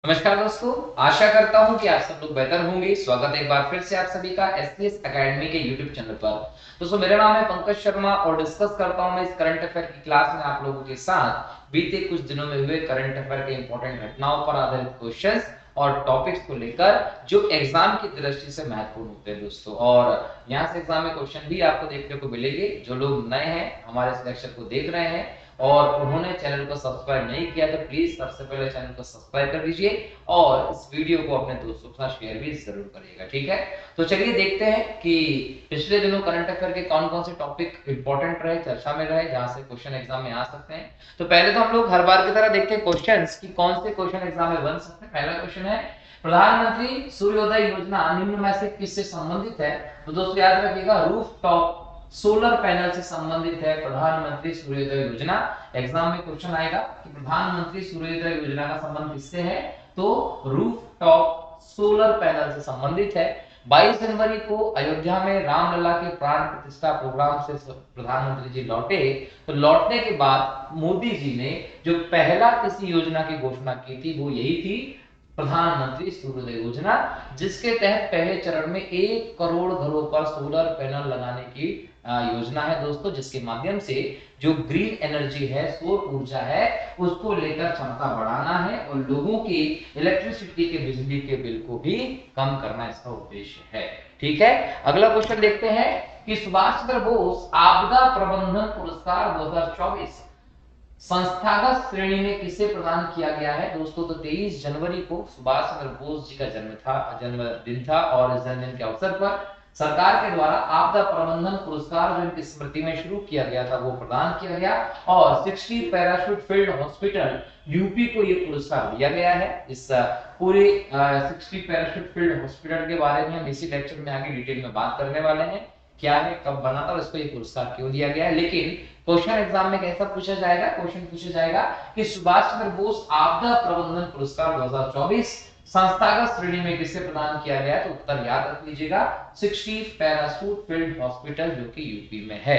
नमस्कार दोस्तों, आशा करता हूं कि आप सब लोग बेहतर होंगे। स्वागत है एक बार फिर से आप सभी का एसपीएस एकेडमी के यूट्यूब चैनल पर। दोस्तों, मेरा नाम है पंकज शर्मा और डिस्कस करता हूं मैं इस करंट अफेयर की क्लास में आप लोगों के साथ बीते कुछ दिनों में हुए करंट अफेयर के इंपॉर्टेंट घटनाओं पर आधारित क्वेश्चंस और टॉपिक्स को लेकर जो एग्जाम की दृष्टि से महत्वपूर्ण होते हैं दोस्तों। और यहाँ से एग्जाम में क्वेश्चन भी आपको देखने को मिलेंगे। जो लोग नए हैं हमारे इस लेक्चर को देख रहे हैं और उन्होंने चैनल को सब्सक्राइब नहीं किया तो प्लीज सबसे पहले चैनल को सब्सक्राइब कर दीजिए और इस वीडियो को अपने दोस्तों के साथ शेयर भी जरूर करिएगा, ठीक है। तो चलिए देखते हैं कि पिछले दिनों करंट अफेयर के कौन कौन से टॉपिक इंपॉर्टेंट रहे, चर्चा में रहे, जहां से क्वेश्चन एग्जाम में आ सकते हैं। तो पहले तो हम लोग हर बार की तरह देखते हैं क्वेश्चंस कि कौन से क्वेश्चन एग्जाम में बन सकते हैं। पहला क्वेश्चन है, प्रधानमंत्री सूर्योदय योजना निम्न में से किससे संबंधित है? तो दोस्तों याद रखिएगा, रूफ टॉप सोलर पैनल से संबंधित है प्रधानमंत्री सूर्योदय योजना। एग्जाम में क्वेश्चन आएगा कि प्रधानमंत्री सूर्योदय योजना का संबंध किससे है, तो रूफ टॉप सोलर पैनल से संबंधित है। 22 जनवरी को अयोध्या में रामलला के प्राण प्रतिष्ठा प्रोग्राम से प्रधानमंत्री जी लौटे। तो लौटने के बाद मोदी जी ने जो पहला किसी योजना की घोषणा की थी वो यही थी, प्रधानमंत्री सूर्योदय योजना, जिसके तहत पहले चरण में 1 करोड़ घरों पर सोलर पैनल लगाने की योजना है दोस्तों, जिसके माध्यम से जो ग्रीन एनर्जी है, सौर ऊर्जा है, उसको लेकर क्षमता बढ़ाना है और लोगों की इलेक्ट्रिसिटी के बिजली के बिल को भी कम करना इसका उद्देश्य है, ठीक है। अगला क्वेश्चन देखते हैं कि सुभाष चंद्र बोस आपदा प्रबंधन पुरस्कार 2024 संस्थागत श्रेणी में किसे प्रदान किया गया है दोस्तों? तो 23 जनवरी को सुभाष चंद्र बोस जी का जन्मदिन था और इस जन्मदिन के अवसर पर सरकार के द्वारा आपदा प्रबंधन पुरस्कार जो इनकी स्मृति में शुरू किया गया था वो प्रदान किया गया और 60 पैराशूट फील्ड हॉस्पिटल यूपी को ये पुरस्कार दिया गया है। इस पूरे 60 पैराशूट फील्ड हॉस्पिटल के बारे में हम इसी लेक्चर में आगे डिटेल में बात करने वाले हैं, क्या है, कब बना था और इसको ये पुरस्कार क्यों दिया गया है। लेकिन क्वेश्चन एग्जाम में कैसा पूछा जाएगा, क्वेश्चन पूछा जाएगा कि सुभाष चंद्र बोस आपदा प्रबंधन पुरस्कार 2024 संस्थागत श्रेणी में किसे प्रदान किया गया? तो उत्तर याद रख लीजिएगा, 60 पैराशूट फील्ड हॉस्पिटल जो कि यूपी में है।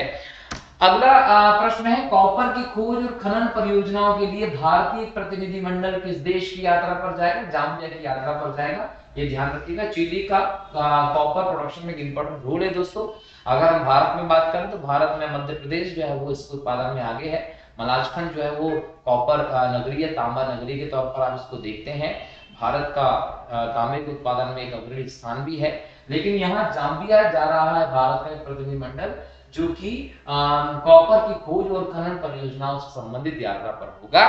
अगला प्रश्न है, कॉपर की खोज और खनन परियोजनाओं के लिए भारतीय प्रतिनिधिमंडल किस देश की यात्रा पर जाएगा? जाम्बिया की यात्रा पर जाएगा, ये ध्यान रखिएगा। चिली का कॉपर प्रोडक्शन में इंपॉर्टेंट रोल है दोस्तों। अगर हम भारत में बात करें तो भारत में मध्य प्रदेश जो है वो इसके उत्पादन में आगे है। मलाजखंड जो है वो कॉपर नगरी है, तांबा नगरी के तौर पर आप इसको देखते हैं। भारत का तांबे के उत्पादन में एक अग्रणी स्थान भी है। लेकिन यहाँ जाम्बिया जा रहा है भारत का एक प्रतिनिधिमंडल जो कि कॉपर की खोज और खनन परियोजनाओं से संबंधित यात्रा पर होगा।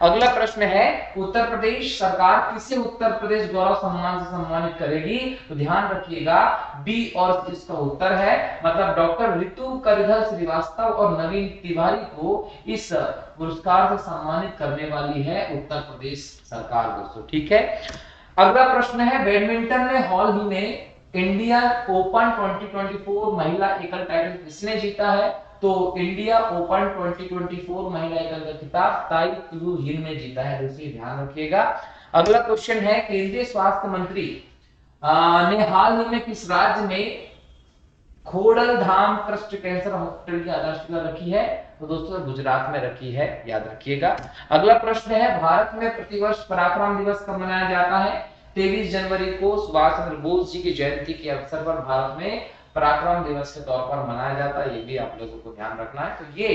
अगला प्रश्न है, उत्तर प्रदेश सरकार किसे उत्तर प्रदेश गौरव सम्मान से सम्मानित करेगी? तो ध्यान रखिएगा, बी और इसका उत्तर है, मतलब डॉक्टर ऋतु करिधर श्रीवास्तव और नवीन तिवारी को इस पुरस्कार से सम्मानित करने वाली है उत्तर प्रदेश सरकार दोस्तों, ठीक है। अगला प्रश्न है, बैडमिंटन में हाल ही में इंडिया ओपन 2024 महिला एकल टाइटल किसने जीता है? तो इंडिया ओपन 2024 महिला एकल का खिताब ताई तु हिन ने जीता है दोस्तों, ध्यान रखिएगा। अगला क्वेश्चन है, केंद्रीय स्वास्थ्य मंत्री ने हाल ही में किस राज्य में खोडलधाम ट्रस्ट कैंसर हॉस्पिटल की आधारशिला रखी है? तो दोस्तों गुजरात में रखी है, याद रखिएगा। अगला प्रश्न है, भारत में प्रतिवर्ष पराक्रम दिवस कब मनाया जाता है? 23 जनवरी को सुभाष चंद्र बोस जी की जयंती के अवसर पर भारत में पराक्रम दिवस के तौर पर मनाया जाता है, ये भी आप लोगों को ध्यान रखना है। तो ये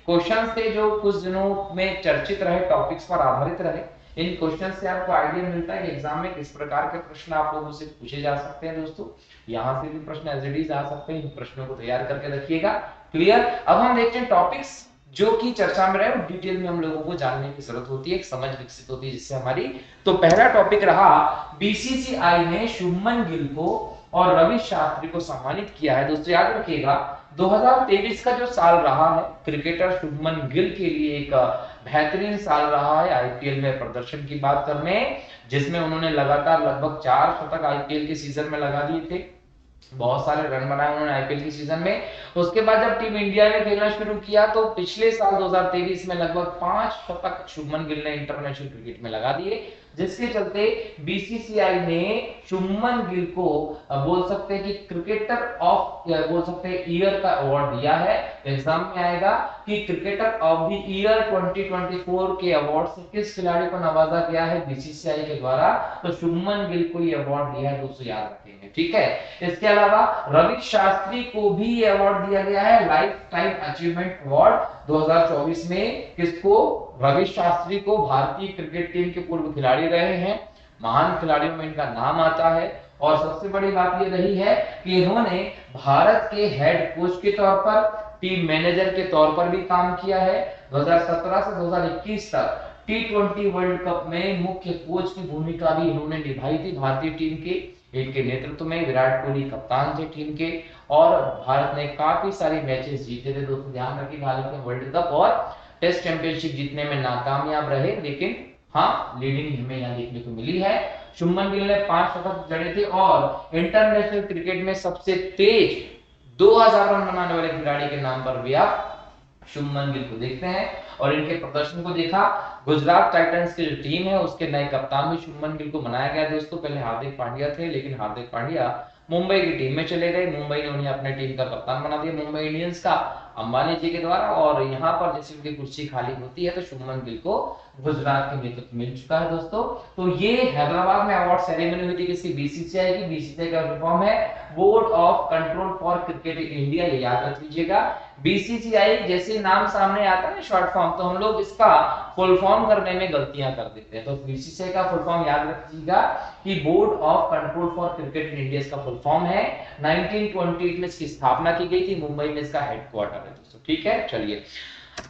क्वेश्चन थे जो कुछ दिनों में चर्चित रहे, टॉपिक्स पर आधारित रहे। इन क्वेश्चन से आपको आइडिया मिलता है कि एग्जाम में किस प्रकार के प्रश्न आप लोगों से पूछे जा सकते हैं दोस्तों। यहाँ से भी प्रश्न एज इट इज आ सकते हैं, इन प्रश्नों को तैयार करके रखिएगा। क्लियर? अब हम देखते हैं टॉपिक्स जो कि चर्चा में रहे और डिटेल में हम लोगों को जानने की जरूरत होती है, एक समझ विकसित होती है जिससे हमारी। तो पहला टॉपिक रहा, बीसीसीआई ने शुभमन गिल को और रवि शास्त्री को सम्मानित किया है दोस्तों, याद रखिएगा। 2023 का जो साल रहा है क्रिकेटर शुभमन गिल के लिए एक बेहतरीन साल रहा है आईपीएल में प्रदर्शन की बात करने, जिसमें उन्होंने लगातार लगभग 4 शतक आईपीएल के सीजन में लगा दिए थे। बहुत सारे रन बनाए उन्होंने आईपीएल की सीजन में। उसके बाद जब टीम इंडिया ने खेलना शुरू किया तो पिछले साल 2023 में लगभग 5 शतक शुभमन गिल ने इंटरनेशनल क्रिकेट में लगा दिए। जिसके चलते बीसीसीआई ने शुभमन गिल को बोल सकते हैं कि क्रिकेटर ऑफ बोल सकते हैं ईयर का अवार्ड दिया है। एग्जाम में आएगा कि क्रिकेटर ऑफ द ईयर 2024 के अवार्ड से किस खिलाड़ी को नवाजा गया है बीसीसीआई के द्वारा, तो शुभमन गिल को ये अवार्ड दिया है, दोस्तों याद रखेंगे, ठीक है। इसके अलावा रवि शास्त्री को भी ये अवार्ड दिया गया है, लाइफ टाइम अचीवमेंट अवार्ड 2024 में। किसको? रवि शास्त्री को। भारतीय क्रिकेट टीम के पूर्व खिलाड़ी रहे हैं, महान खिलाड़ियों में इनका नाम आता है। और सबसे बड़ी बात ये रही है कि इन्होंने भारत के हेड कोच के तौर पर, टीम मैनेजर के तौर पर भी काम किया है। 2017 से 2021 तक T20 वर्ल्ड कप में मुख्य कोच की भूमिका भी इन्होंने निभाई थी भारतीय टीम के। इनके नेतृत्व में विराट कोहली कप्तान थे टीम के, और भारत ने काफी सारे मैचेस जीते थे। दोस्तों ध्यान रखिए, भारत ने वर्ल्ड कप और टेस्ट चैंपियनशिप जीतने में नाकामयाब रहे, लेकिन हाँ लीडिंग हमें यहाँ देखने को मिली है। शुभमन गिल ने 5 शतक जड़े थे, और इंटरनेशनल क्रिकेट में सबसे तेज 2000 रन बनाने वाले खिलाड़ी के नाम पर भी आप शुभमन गिल को देखते हैं। और इनके प्रदर्शन को देखा, गुजरात टाइटंस की जो टीम है उसके नए कप्तान भी शुभमन गिल को बनाया गया दोस्तों। पहले हार्दिक पांड्या थे, लेकिन हार्दिक पांड्या मुंबई की टीम में चले गए, मुंबई ने उन्हें अपने टीम का कप्तान बना दिया, मुंबई इंडियंस का, अंबानी जी के द्वारा। और यहाँ पर जैसे उनकी कुर्सी खाली होती है तो शुभमन गिल को गुजरात के नेतृत्व मिल चुका है दोस्तों। तो ये हैदराबाद में अवार्ड सेरेमनी हुई थी किसकी? बीसीसीआई की। बीसीसीआई का फुल फॉर्म है board of control for cricket in India, ये याद रख लीजिएगा। बीसीसीआई जैसे नाम सामने आता है ना शॉर्ट फॉर्म, तो हम लोग इसका फुल फॉर्म करने में गलतियां कर देते हैं। तो बीसीसीआई का फुल फॉर्म याद रखिएगा कि board of control for cricket in India इसका फुल फॉर्म है। 1928 में इसकी स्थापना की गई थी, मुंबई में इसका हेडक्वार्टर है दोस्तों, ठीक है। चलिए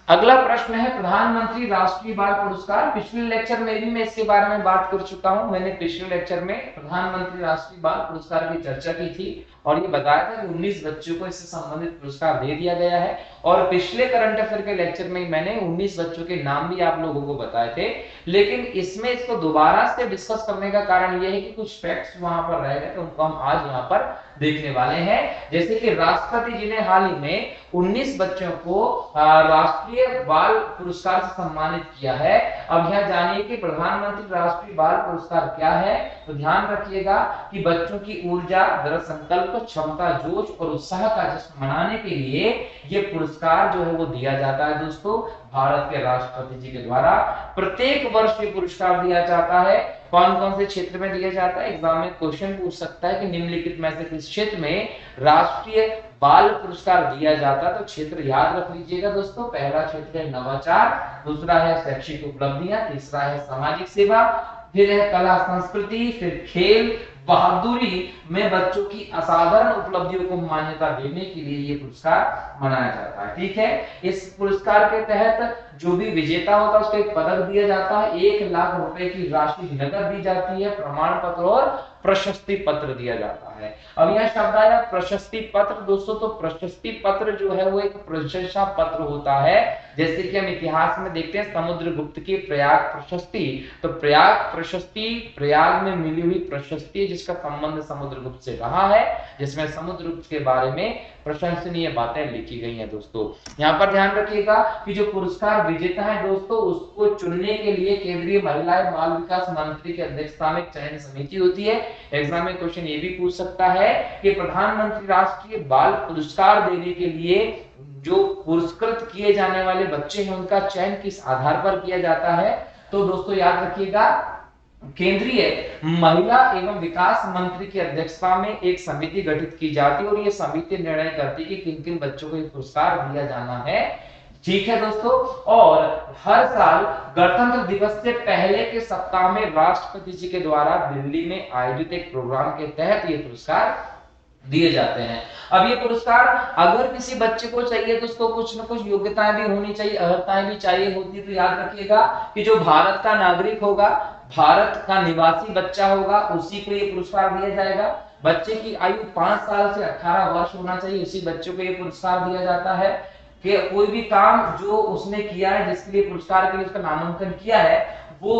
अगला प्रश्न है प्रधानमंत्री राष्ट्रीय बाल पुरस्कार। पिछले लेक्चर में भी मैं इसके बारे में बात कर चुका हूं। मैंने पिछले लेक्चर में प्रधानमंत्री राष्ट्रीय बाल पुरस्कार की चर्चा की थी और ये बताया था कि 19 बच्चों को इससे संबंधित पुरस्कार दे दिया गया है। और पिछले करंट अफेयर के लेक्चर में मैंने 19 बच्चों के नाम भी आप लोगों को बताए थे, लेकिन इसमें इसको दोबारा से डिस्कस करने का कारण यह है कि कुछ फैक्ट्स वहां पर रह गए, तो उनको हम आज यहाँ पर देखने वाले हैं। जैसे कि राष्ट्रपति जी ने हाल ही में 19 बच्चों को राष्ट्रीय बाल पुरस्कार से सम्मानित किया है। अब यहाँ जानिए कि प्रधानमंत्री राष्ट्रीय बाल पुरस्कार क्या है। तो ध्यान रखिएगा कि बच्चों की ऊर्जा, दृढ़ संकल्प, क्षमता, जोश और उत्साह का जश्न मनाने के लिए ये पुरस्कार जो है वो दिया जाता है दोस्तों भारत के राष्ट्रपति जी के द्वारा। प्रत्येक वर्ष ये पुरस्कार दिया जाता है। कौन कौन से क्षेत्र में दिया जाता है? एग्जाम में क्वेश्चन पूछ सकता है कि निम्नलिखित में से किस क्षेत्र में राष्ट्रीय बाल पुरस्कार दिया जाता है। तो क्षेत्र याद रख लीजिएगा दोस्तों। पहला क्षेत्र है नवाचार, दूसरा है शैक्षिक उपलब्धियां, तीसरा है सामाजिक सेवा, फिर है कला संस्कृति, फिर खेल, बहादुरी में बच्चों की असाधारण उपलब्धियों को मान्यता देने के लिए ये पुरस्कार मनाया जाता है, ठीक है। इस पुरस्कार के तहत जो भी विजेता होता है उसको एक पदक दिया जाता है, 1 लाख रुपए की राशि नकद दी जाती है, प्रमाण पत्र और प्रशस्ति पत्र दिया जाता है। अब यह शब्द आया प्रशस्ति पत्र दोस्तों। तो प्रशस्ति पत्र जो है वो एक प्रशंसा पत्र होता है। जैसे कि हम इतिहास में देखते हैं समुद्रगुप्त की प्रयाग प्रशस्ति, तो प्रयाग प्रशस्ति प्रयाग में मिली हुई प्रशस्ति जिसका संबंध समुद्रगुप्त से रहा है, जिसमें समुद्रगुप्त के बारे में प्रशंसनीय बातें लिखी गई हैं दोस्तों। यहाँ पर ध्यान रखिएगा कि जो पुरस्कार विजेता है दोस्तों उसको चुनने के लिए केंद्रीय महिला एवं बाल विकास मंत्री की अध्यक्षता में चयन समिति होती है। एग्जाम में क्वेश्चन ये भी पूछ सकता है कि प्रधानमंत्री राष्ट्रीय बाल पुरस्कार देने के लिए जो पुरस्कृत किए जाने वाले बच्चे हैं उनका चयन किस आधार पर किया जाता है। तो दोस्तों याद रखिएगा केंद्रीय महिला एवं विकास मंत्री की अध्यक्षता में एक समिति गठित की जाती है और ये समिति निर्णय करती है कि किन किन बच्चों को ये पुरस्कार दिया जाना है, ठीक है दोस्तों। और हर साल गणतंत्र दिवस से पहले के सप्ताह में राष्ट्रपति जी के द्वारा दिल्ली में आयोजित एक प्रोग्राम के तहत ये पुरस्कार दिए जाते हैं। अब ये पुरस्कार अगर किसी बच्चे को चाहिए तो उसको कुछ न कुछ योग्यताएं भी होनी चाहिए, अर्हताएं भी चाहिए होती है। तो याद रखिएगा कि जो भारत का नागरिक होगा, भारत का निवासी बच्चा होगा, उसी को ये पुरस्कार दिया जाएगा। बच्चे की आयु 5 साल से 18 वर्ष होना चाहिए, उसी बच्चे को ये पुरस्कार दिया जाता है। कि कोई भी काम जो उसने किया है जिसके लिए पुरस्कार के लिए उसका नामांकन किया है वो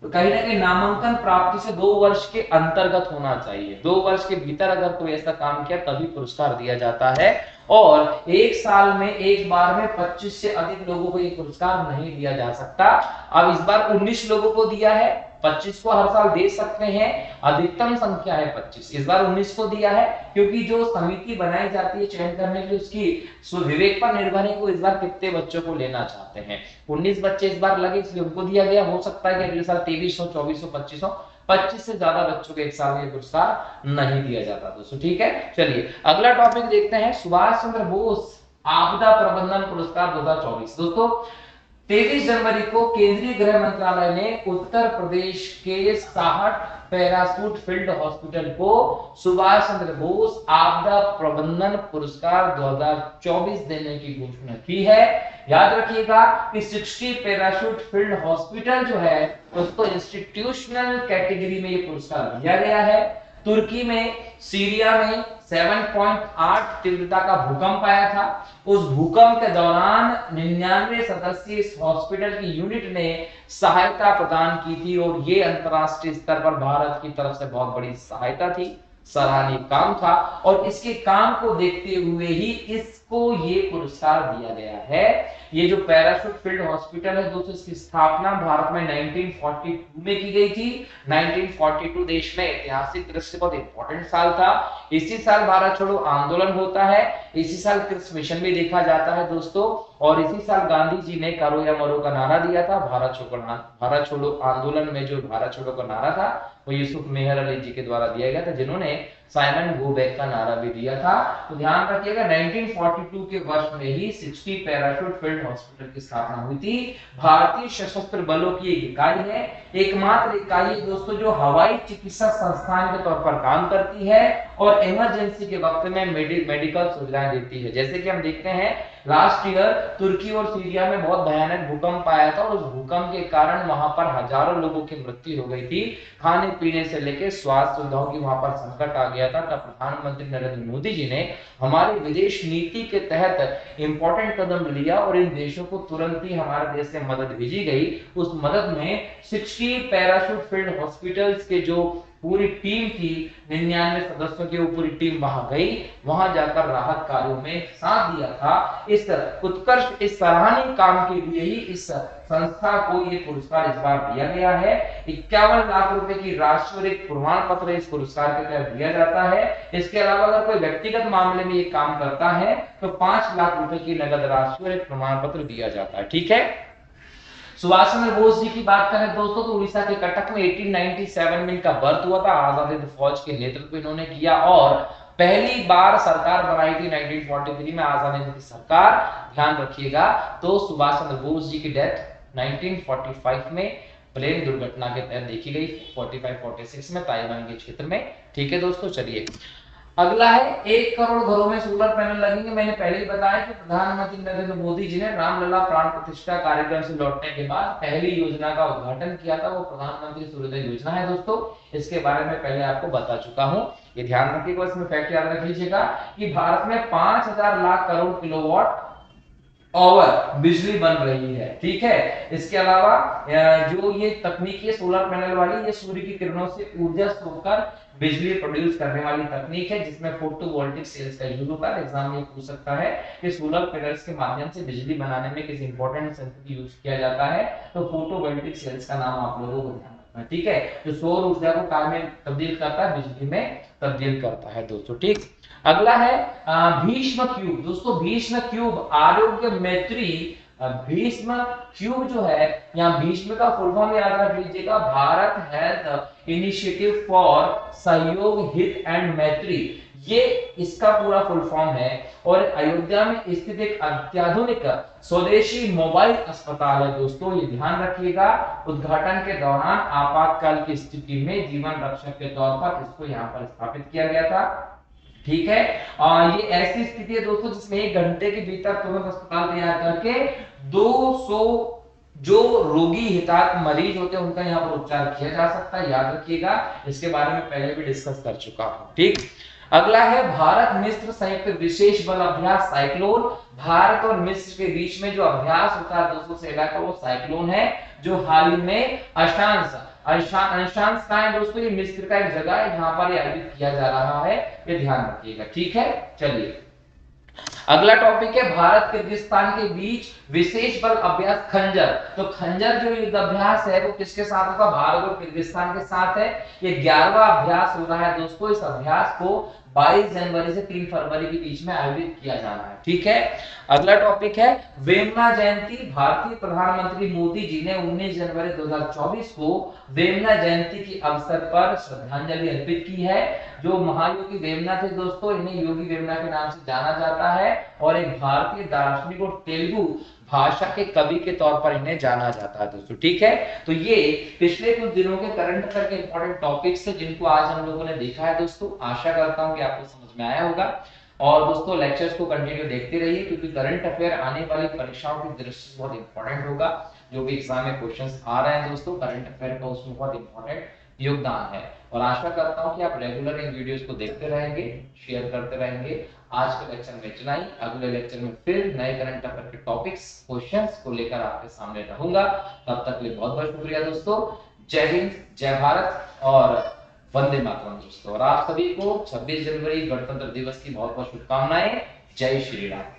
कहीं ना कहीं नामांकन प्राप्ति से 2 वर्ष के अंतर्गत होना चाहिए। 2 वर्ष के भीतर अगर कोई ऐसा काम किया तभी पुरस्कार दिया जाता है। और एक साल में एक बार में 25 से अधिक लोगों को ये पुरस्कार नहीं दिया जा सकता। अब इस बार 19 लोगों को दिया है, 25 को हर साल दे सकते हैं, अधिकतम संख्या है 25। इस बार 19 को दिया है क्योंकि जो समिति बनाई जाती है चयन करने के लिए उसकी विवेक पर निर्भर है को इस बार कितने बच्चों को लेना चाहते हैं। 19 बच्चे इस बार लगे इसलिए उनको दिया गया। हो सकता है कि अगले साल 2300, 2400, 2500, 25 से ज्यादा बच्चों को एक साल में पुरस्कार नहीं दिया जाता दोस्तों। ठीक है, चलिए अगला टॉपिक देखते हैं, सुभाष चंद्र बोस आपदा प्रबंधन पुरस्कार 2024। दोस्तों 23 जनवरी को केंद्रीय गृह मंत्रालय ने उत्तर प्रदेश के 60 पैरासूट फील्ड हॉस्पिटल को सुभाष चंद्र बोस आपदा प्रबंधन पुरस्कार 2024 देने की घोषणा की है। याद रखिएगा कि 60 पैराशूट फील्ड हॉस्पिटल जो है उसको इंस्टीट्यूशनल कैटेगरी में ये पुरस्कार दिया गया है। तुर्की में, सीरिया में 7.8 तीव्रता का भूकंप आया था। उस भूकंप के दौरान 99 सदस्यीय इस हॉस्पिटल की यूनिट ने सहायता प्रदान की थी और ये अंतरराष्ट्रीय स्तर पर भारत की तरफ से बहुत बड़ी सहायता थी, सराहनीय काम था और इसके काम को देखते हुए ही इसको ये पुरस्कार दिया गया है। ये जो पैराशूट फील्ड हॉस्पिटल है दोस्तों, इसकी स्थापना भारत में 1942 में की गई थी। 1942 देश में ऐतिहासिक दृष्टि बहुत इंपॉर्टेंट साल था। इसी साल भारत छोड़ो आंदोलन होता है, इसी साल क्रिस मिशन भी देखा जाता है दोस्तों, और इसी साल गांधी जी ने करो या मरो का नारा दिया था। भारत छोड़ो आंदोलन में जो भारत छोड़ो का नारा था वो यूसुफ मेहर अली जी के द्वारा दिया गया था, जिन्होंने साइमन गो बैक का नारा भी दिया था। तो ध्यान रखिएगा 1942 के वर्ष में ही 60 पैराशूट फील्ड हॉस्पिटल की स्थापना हुई थी। भारतीय सशस्त्र बलों की एक इकाई है, एकमात्र इकाई है दोस्तों जो हवाई चिकित्सा संस्थान के तौर पर काम करती है और इमरजेंसी के वक्त में मेडिकल सुविधाएं देती है। जैसे कि हम देखते हैं लास्ट ईयर तुर्की और सीरिया में बहुत भयानक भूकंप आया था और उस भूकंप के कारण वहां पर हजारों लोगों की मृत्यु हो गई थी। खाने पीने से लेकर स्वास्थ्य सुविधाओं की वहां पर संकट आ गया था। तब प्रधानमंत्री नरेंद्र मोदी जी ने हमारी विदेश नीति के तहत इंपॉर्टेंट कदम लिया और इन देशों को तुरंत ही हमारे देश से मदद भेजी गई। उस मदद में 60 पैराशूट फील्ड हॉस्पिटल्स के जो पूरी टीम थी, 99 सदस्यों की वो पूरी टीम वहां गई, वहां जाकर राहत कार्यों में साथ दिया था। इस उत्कृष्ट, इस सराहनीय काम के लिए ही इस संस्था को ये पुरस्कार इस बार दिया गया है। 51 लाख रुपए की राशि और एक प्रमाण पत्र इस पुरस्कार के तहत दिया जाता है। इसके अलावा अगर कोई व्यक्तिगत मामले में ये काम करता है तो 5 लाख रुपए की नगद राशि और एक प्रमाण पत्र दिया जाता है। ठीक है, सुभाष चंद्र बोस जी की बात करें दोस्तों तो उड़ीसा के कटक में 1897 में इनका बर्थ हुआ था। आजाद हिंद फौज के नेतृत्व इन्होंने किया और पहली बार सरकार बनाई थी 1943 में आजाद हिंद की सरकार। ध्यान रखिएगा तो सुभाष चंद्र बोस जी की डेथ 1945 में प्लेन दुर्घटना के तहत देखी गई, 45-46 में ताइवान के क्षेत्र में। ठीक है दोस्तों, चलिए अगला है 1 करोड़ घरों में सोलर पैनल लगेंगे। मैंने पहले ही बताया कि प्रधानमंत्री नरेंद्र मोदी जी ने रामलला प्राण प्रतिष्ठा कार्यक्रम से लौटने के बाद पहली योजना का उद्घाटन किया था, वो प्रधानमंत्री सूर्योदय योजना है दोस्तों। इसके बारे में पहले आपको बता चुका हूं, ये ध्यान रखिएगा, इसमें फैक्ट याद रख लीजिएगा कि भारत में 5000 लाख करोड़ किलोवाट आवर बिजली बन रही है। ठीक है, इसके अलावा जो ये तकनीक है सोलर पैनल वाली, ये सूर्य की किरणों से ऊर्जा सोखकर बिजली प्रोड्यूस करने वाली तकनीक है जिसमें फोटोवोल्टिक सेल्स का यूज होता है। एग्जाम में पूछ सकता है कि सोलर पैनल्स के माध्यम से बिजली बनाने में किस इंपॉर्टेंट सेंसर यूज किया जाता है, तो फोटोवोल्टिक सेल्स का नाम आप लोगों को ध्यान रखना है। ठीक है, जो सौर ऊर्जा को काय में तब्दील करता है, बिजली में तब्दील करता है दोस्तों। ठीक, अगला है भीष्म क्यूब। दोस्तों भीष्म क्यूब आरोग्य मैत्री, भीष्म क्यूब जो है, यहाँ भीष्म का फुल फॉर्म याद रख लीजिएगा, भारत हेल्थ इनिशिएटिव फॉर सहयोग हित एंड मैत्री, ये इसका पूरा फुल फॉर्म है। और अयोध्या में स्थित एक अत्याधुनिक स्वदेशी मोबाइल अस्पताल है दोस्तों, ये ध्यान रखिएगा। उद्घाटन के दौरान आपातकाल की स्थिति में जीवन रक्षक के तौर पर इसको यहाँ पर स्थापित किया गया था। ठीक है, ये ऐसी स्थिति है दोस्तों जिसमें 1 घंटे के भीतर तुरंत अस्पताल तैयार करके 200 जो रोगी हितार्थ मरीज होते हैं उनका यहाँ पर उपचार किया जा सकता है। याद रखिएगा, इसके बारे में पहले भी डिस्कस कर चुका हूं। ठीक, अगला है भारत मिस्र संयुक्त विशेष बल अभ्यास साइक्लोन। भारत और मिस्र के बीच में जो अभ्यास होता है दोस्तों सेना का, वो साइक्लोन है जो हाल ही में अंशांश का है दोस्तों, ये मिस्र का एक जगह है जहां पर ये आयोजित किया जा रहा है, ये ध्यान रखिएगा। ठीक है, चलिए अगला टॉपिक है भारत किर्गिस्तान के बीच विशेष बल अभ्यास खंजर। तो खंजर जो युद्ध अभ्यास है वो किसके साथ होगा, भारत और किर्गिस्तान के साथ है। ये 11वां अभ्यास हो रहा है दोस्तों। इस अभ्यास को 22 जनवरी से 3 फरवरी के बीच में आयोजित किया जाना है, ठीक है। अगला टॉपिक है वेमना जयंती। भारतीय प्रधानमंत्री मोदी जी ने 19 जनवरी 2024 को वेमना जयंती के अवसर पर श्रद्धांजलि अर्पित की है। जो महायोगी वेमना थे दोस्तों, इन्हें योगी वेमना के नाम से जाना जाता है और एक भारतीय दार्शनिक और तेलुगु भाषा के कवि के तौर पर इन्हें जाना जाता है दोस्तों, ठीक है। तो ये पिछले कुछ दिनों के करंट अफेयर के इंपॉर्टेंट टॉपिक्स है जिनको आज हम लोगों ने देखा है दोस्तों। आशा करता हूं कि आपको समझ में आया होगा। और दोस्तों लेक्चर्स को कंटिन्यू देखते रहिए क्योंकि करंट अफेयर आने वाली परीक्षाओं की दृष्टि से बहुत इंपॉर्टेंट होगा। जो भी एग्जाम में क्वेश्चंस आ रहे हैं दोस्तों, करंट अफेयर का उसमें बहुत इंपॉर्टेंट योगदान है। और आशा करता हूं कि आप रेगुलर इन वीडियोस को देखते रहेंगे, शेयर करते रहेंगे। आज के लेक्चर में इतना ही। अगले लेक्चर में फिर नए करंट अफेयर के टॉपिक्स, क्वेश्चंस को लेकर आपके सामने रहूंगा। तब तक के लिए बहुत बहुत शुक्रिया दोस्तों। जय हिंद, जय भारत और वंदे मातरम दोस्तों। और आप सभी को 26 जनवरी गणतंत्र दिवस की बहुत बहुत शुभकामनाएं। जय श्री राम।